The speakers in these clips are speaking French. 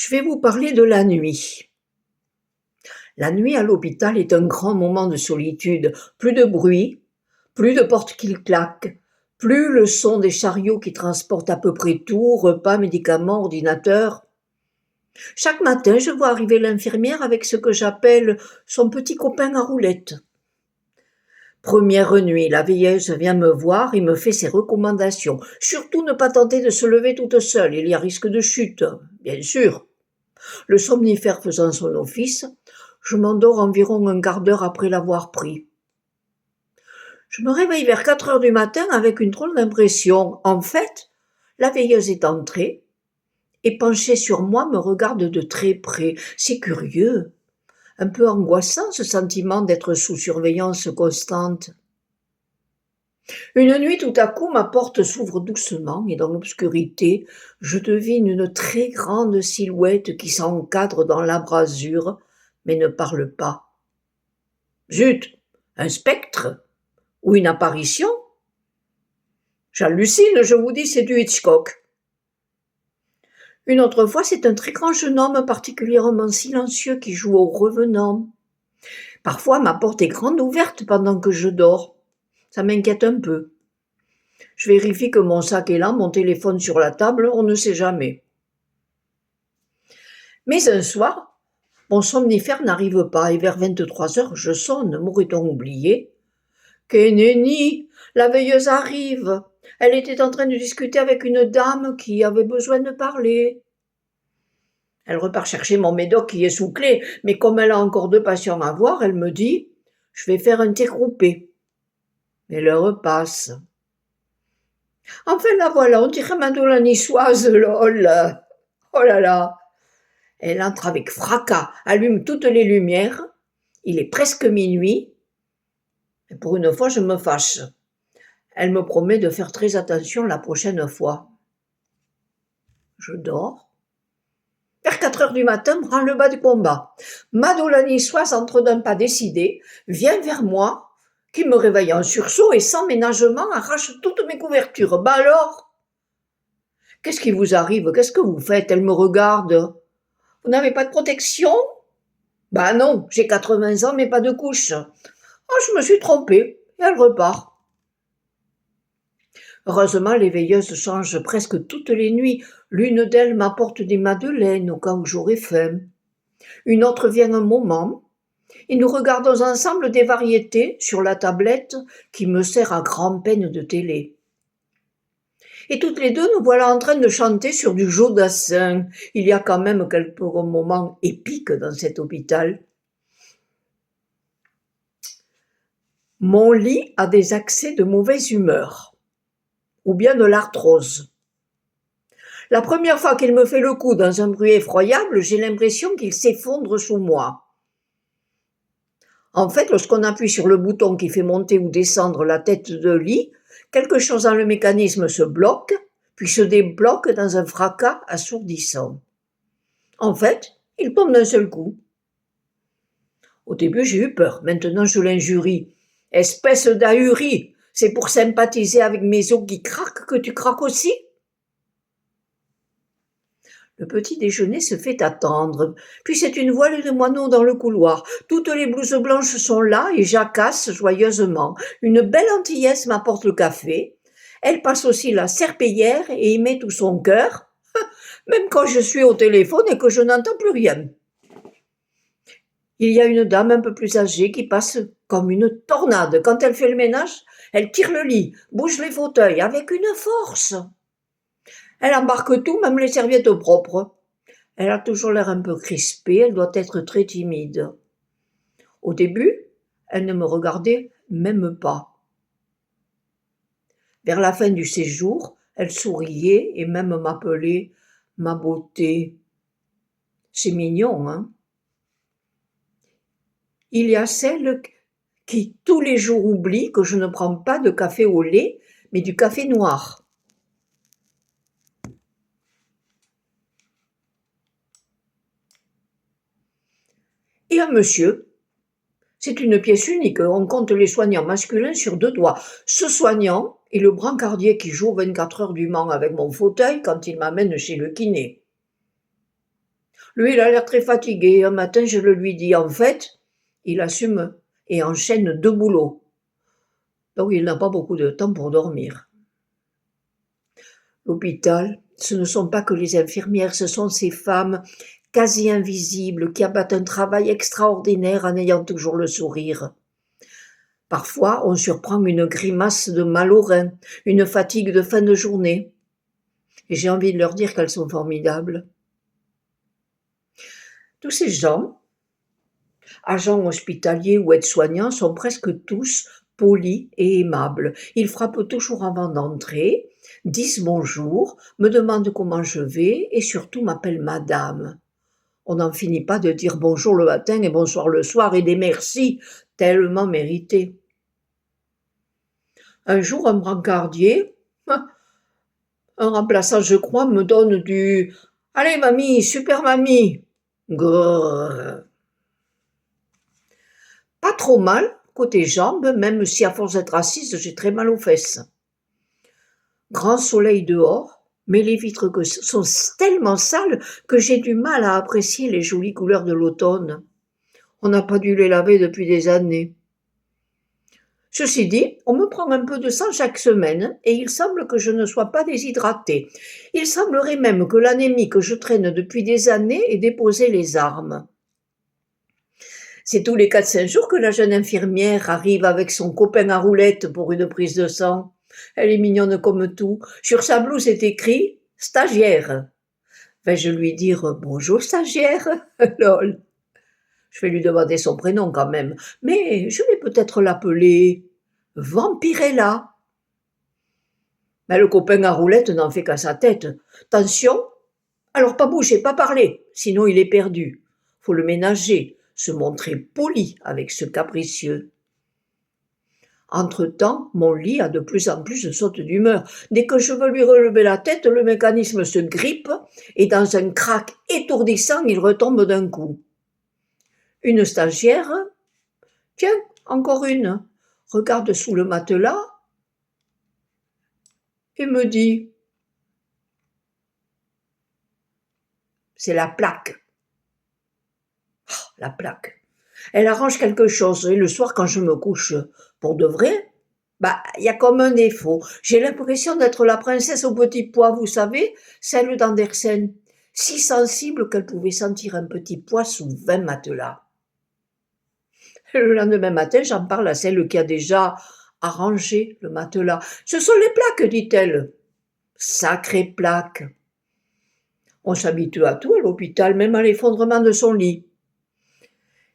Je vais vous parler de la nuit. La nuit à l'hôpital est un grand moment de solitude. Plus de bruit, plus de portes qui claquent, plus le son des chariots qui transportent à peu près tout, repas, médicaments, ordinateurs. Chaque matin, je vois arriver l'infirmière avec ce que j'appelle son petit copain à roulettes. Première nuit, la veilleuse vient me voir et me fait ses recommandations. Surtout ne pas tenter de se lever toute seule, il y a risque de chute, bien sûr. Le somnifère faisant son office, je m'endors environ un quart d'heure après l'avoir pris. Je me réveille vers 4 heures du matin avec une drôle d'impression. En fait, la veilleuse est entrée et penchée sur moi me regarde de très près. C'est curieux, un peu angoissant ce sentiment d'être sous surveillance constante. Une nuit, tout à coup, ma porte s'ouvre doucement et dans l'obscurité, je devine une très grande silhouette qui s'encadre dans l'embrasure, mais ne parle pas. Zut! Un spectre? Ou une apparition? J'hallucine, je vous dis, c'est du Hitchcock. Une autre fois, c'est un très grand jeune homme particulièrement silencieux qui joue au revenant. Parfois, ma porte est grande ouverte pendant que je dors. Ça m'inquiète un peu. Je vérifie que mon sac est là, mon téléphone sur la table, on ne sait jamais. Mais un soir, mon somnifère n'arrive pas et vers 23 heures, je sonne, m'aurait-on oublié? Que nenni, la veilleuse arrive. Elle était en train de discuter avec une dame qui avait besoin de parler. Elle repart chercher mon médoc qui est sous clé, mais comme elle a encore 2 patients à voir, elle me dit « Je vais faire un thé groupé ». Mais l'heure passe. Enfin la voilà, on dirait Madeleine la niçoise, lol. Oh là là. Elle entre avec fracas, allume toutes les lumières. Il est presque minuit. Et pour une fois, je me fâche. Elle me promet de faire très attention la prochaine fois. Je dors. Vers 4 heures du matin, branle-bas du combat. Madeleine la niçoise, entre d'un pas décidé, vient vers moi, qui me réveille en sursaut et sans ménagement arrache toutes mes couvertures. Bah alors? Qu'est-ce qui vous arrive? Qu'est-ce que vous faites? Elle me regarde. Vous n'avez pas de protection? Bah non, j'ai 80 ans mais pas de couche. Oh, je me suis trompée. Et elle repart. Heureusement, les veilleuses changent presque toutes les nuits. L'une d'elles m'apporte des madeleines au cas où j'aurai faim. Une autre vient un moment, et nous regardons ensemble des variétés sur la tablette qui me sert à grand-peine de télé. Et toutes les deux, nous voilà en train de chanter sur du Jodassin. Il y a quand même quelques moments épiques dans cet hôpital. Mon lit a des accès de mauvaise humeur, ou bien de l'arthrose. La première fois qu'il me fait le coup dans un bruit effroyable, j'ai l'impression qu'il s'effondre sous moi. En fait, lorsqu'on appuie sur le bouton qui fait monter ou descendre la tête de lit, quelque chose dans le mécanisme se bloque, puis se débloque dans un fracas assourdissant. En fait, il tombe d'un seul coup. Au début, j'ai eu peur. Maintenant, je l'injurie. Espèce d'ahurie! C'est pour sympathiser avec mes os qui craquent que tu craques aussi? Le petit déjeuner se fait attendre, puis c'est une voile de moineaux dans le couloir. Toutes les blouses blanches sont là et jacassent joyeusement. Une belle antillaise m'apporte le café. Elle passe aussi la serpillière et y met tout son cœur, même quand je suis au téléphone et que je n'entends plus rien. Il y a une dame un peu plus âgée qui passe comme une tornade. Quand elle fait le ménage, elle tire le lit, bouge les fauteuils avec une force. Elle embarque tout, même les serviettes propres. Elle a toujours l'air un peu crispée, elle doit être très timide. Au début, elle ne me regardait même pas. Vers la fin du séjour, elle souriait et même m'appelait ma beauté. C'est mignon, hein? Il y a celle qui tous les jours oublie que je ne prends pas de café au lait, mais du café noir. Et un monsieur, c'est une pièce unique, on compte les soignants masculins sur 2 doigts. Ce soignant est le brancardier qui joue 24 heures du Mans avec mon fauteuil quand il m'amène chez le kiné. Lui, il a l'air très fatigué. Un matin, je le lui dis. En fait, il assume et enchaîne 2 boulots. Donc, il n'a pas beaucoup de temps pour dormir. L'hôpital, ce ne sont pas que les infirmières, ce sont ces femmes quasi invisibles qui abattent un travail extraordinaire en ayant toujours le sourire. Parfois, on surprend une grimace de mal au rein, une fatigue de fin de journée. Et j'ai envie de leur dire qu'elles sont formidables. Tous ces gens, agents hospitaliers ou aides-soignants, sont presque tous polis et aimables. Ils frappent toujours avant d'entrer, disent bonjour, me demandent comment je vais et surtout m'appellent madame. On n'en finit pas de dire bonjour le matin et bonsoir le soir et des merci tellement mérités. Un jour, un brancardier, un remplaçant je crois, me donne du « Allez mamie, super mamie !» Grrr. Pas trop mal, côté jambes, même si à force d'être assise, j'ai très mal aux fesses. Grand soleil dehors, mais les vitres sont tellement sales que j'ai du mal à apprécier les jolies couleurs de l'automne. On n'a pas dû les laver depuis des années. Ceci dit, on me prend un peu de sang chaque semaine et il semble que je ne sois pas déshydratée. Il semblerait même que l'anémie que je traîne depuis des années ait déposé les armes. C'est tous les 4-5 jours que la jeune infirmière arrive avec son copain à roulettes pour une prise de sang. Elle est mignonne comme tout. Sur sa blouse est écrit « stagiaire ». Vais-je lui dire « bonjour stagiaire » Lol. Je vais lui demander son prénom quand même, mais je vais peut-être l'appeler Vampirella. Mais le copain à roulettes n'en fait qu'à sa tête. Tension, alors pas bouger, pas parler, sinon il est perdu. Faut le ménager, se montrer poli avec ce capricieux. Entre-temps, mon lit a de plus en plus de sautes d'humeur. Dès que je veux lui relever la tête, le mécanisme se grippe et dans un craque étourdissant, il retombe d'un coup. Une stagiaire, tiens, encore une, regarde sous le matelas et me dit « c'est la plaque ». Oh, la plaque. Elle arrange quelque chose et le soir quand je me couche, pour de vrai, il y a comme un défaut. J'ai l'impression d'être la princesse au petit pois, vous savez, celle d'Andersen, si sensible qu'elle pouvait sentir un petit pois sous 20 matelas. Le lendemain matin, j'en parle à celle qui a déjà arrangé le matelas. « Ce sont les plaques, dit-elle. » Sacrées plaques. On s'habitue à tout à l'hôpital, même à l'effondrement de son lit.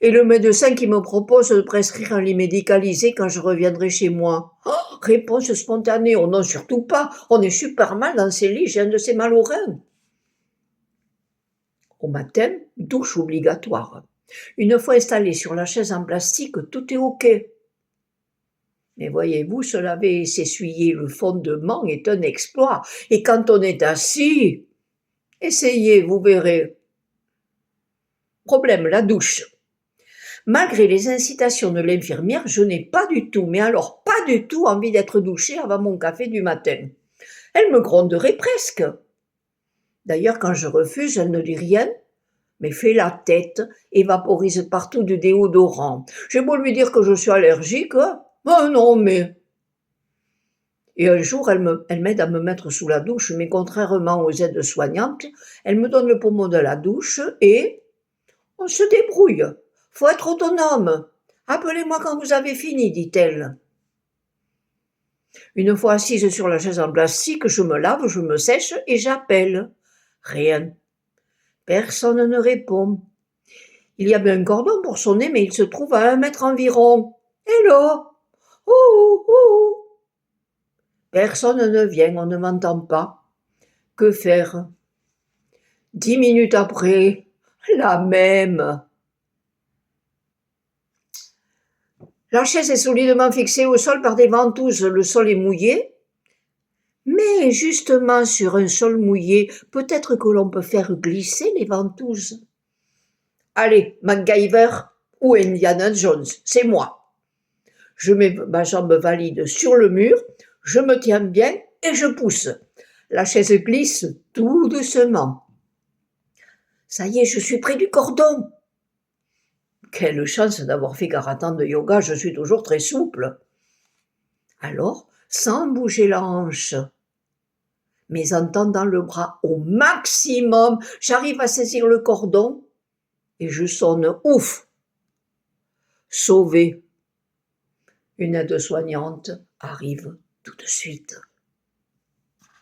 Et le médecin qui me propose de prescrire un lit médicalisé quand je reviendrai chez moi. Oh, réponse spontanée, oh non, surtout pas, on est super mal dans ces lits, j'ai un de ces mal aux reins. Au matin, douche obligatoire. Une fois installé sur la chaise en plastique, tout est OK. Mais voyez-vous, se laver et s'essuyer le fondement est un exploit. Et quand on est assis, essayez, vous verrez. Problème, la douche. Malgré les incitations de l'infirmière, je n'ai pas du tout, mais alors pas du tout envie d'être douchée avant mon café du matin. Elle me gronderait presque. D'ailleurs, quand je refuse, elle ne dit rien, mais fait la tête et vaporise partout du déodorant. J'ai beau lui dire que je suis allergique, non, mais... Et un jour, elle m'aide à me mettre sous la douche, mais contrairement aux aides-soignantes, elle me donne le pommeau de la douche et on se débrouille. Faut être autonome. Appelez-moi quand vous avez fini, dit-elle. Une fois assise sur la chaise en plastique, je me lave, je me sèche et j'appelle. Rien. Personne ne répond. Il y avait un cordon pour sonner, mais il se trouve à 1 mètre environ. Hello! Ouh, ouh. Personne ne vient, on ne m'entend pas. Que faire? 10 minutes après, la même. La chaise est solidement fixée au sol par des ventouses, le sol est mouillé. Mais justement, sur un sol mouillé, peut-être que l'on peut faire glisser les ventouses. Allez, MacGyver ou Indiana Jones, c'est moi. Je mets ma jambe valide sur le mur, je me tiens bien et je pousse. La chaise glisse tout doucement. Ça y est, je suis près du cordon. Quelle chance d'avoir fait 40 ans de yoga, je suis toujours très souple. Alors, sans bouger la hanche, mais en tendant le bras au maximum, j'arrive à saisir le cordon et je sonne ouf. Sauvé. Une aide-soignante arrive tout de suite.